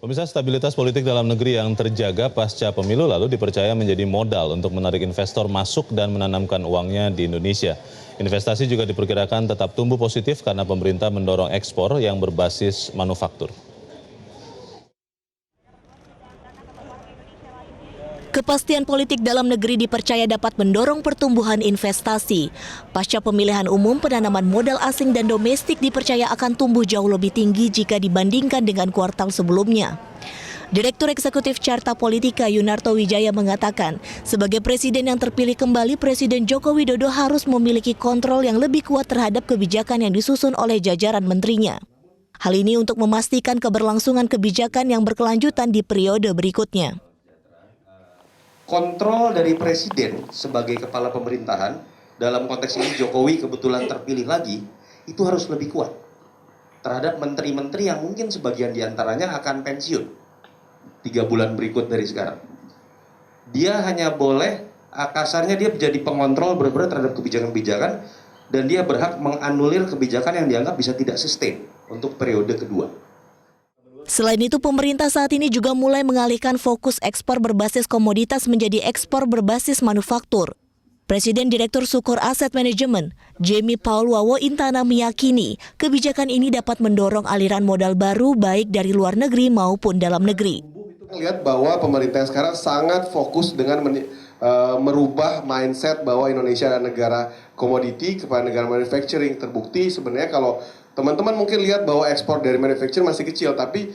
Pemirsa, stabilitas politik dalam negeri yang terjaga pasca pemilu lalu dipercaya menjadi modal untuk menarik investor masuk dan menanamkan uangnya di Indonesia. Investasi juga diperkirakan tetap tumbuh positif karena pemerintah mendorong ekspor yang berbasis manufaktur. Kepastian politik dalam negeri dipercaya dapat mendorong pertumbuhan investasi. Pasca pemilihan umum, penanaman modal asing dan domestik dipercaya akan tumbuh jauh lebih tinggi jika dibandingkan dengan kuartal sebelumnya. Direktur Eksekutif Carta Politika Yunarto Wijaya mengatakan, sebagai presiden yang terpilih kembali, Presiden Joko Widodo harus memiliki kontrol yang lebih kuat terhadap kebijakan yang disusun oleh jajaran menterinya. Hal ini untuk memastikan keberlangsungan kebijakan yang berkelanjutan di periode berikutnya. Kontrol dari presiden sebagai kepala pemerintahan, dalam konteks ini Jokowi kebetulan terpilih lagi, itu harus lebih kuat terhadap menteri-menteri yang mungkin sebagian diantaranya akan pensiun 3 bulan berikut dari sekarang. Dia hanya boleh, kasarnya dia menjadi pengontrol benar-benar terhadap kebijakan-kebijakan, dan dia berhak menganulir kebijakan yang dianggap bisa tidak sustain untuk periode kedua. Selain itu, pemerintah saat ini juga mulai mengalihkan fokus ekspor berbasis komoditas menjadi ekspor berbasis manufaktur. Presiden Direktur Sukor Asset Management, Jamie Paul Wawo Intana meyakini kebijakan ini dapat mendorong aliran modal baru baik dari luar negeri maupun dalam negeri. Lihat bahwa pemerintah sekarang sangat fokus dengan merubah mindset bahwa Indonesia adalah negara komoditi kepada negara manufacturing. Terbukti sebenarnya kalau teman-teman mungkin lihat bahwa ekspor dari manufacturing masih kecil, tapi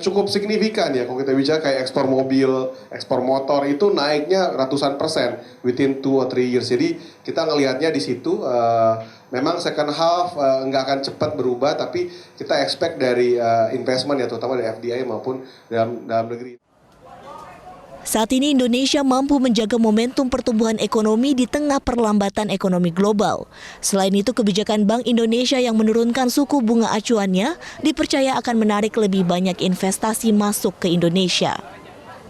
cukup signifikan ya. Kalau kita bicara kayak ekspor mobil, ekspor motor itu naiknya ratusan persen within 2 or 3 years. Jadi kita ngelihatnya di situ memang second half nggak akan cepat berubah, tapi kita expect dari investment ya, terutama dari FDI maupun dalam negeri. Saat ini Indonesia mampu menjaga momentum pertumbuhan ekonomi di tengah perlambatan ekonomi global. Selain itu, kebijakan Bank Indonesia yang menurunkan suku bunga acuannya dipercaya akan menarik lebih banyak investasi masuk ke Indonesia.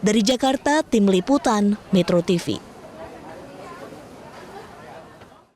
Dari Jakarta, Tim Liputan, Metro TV.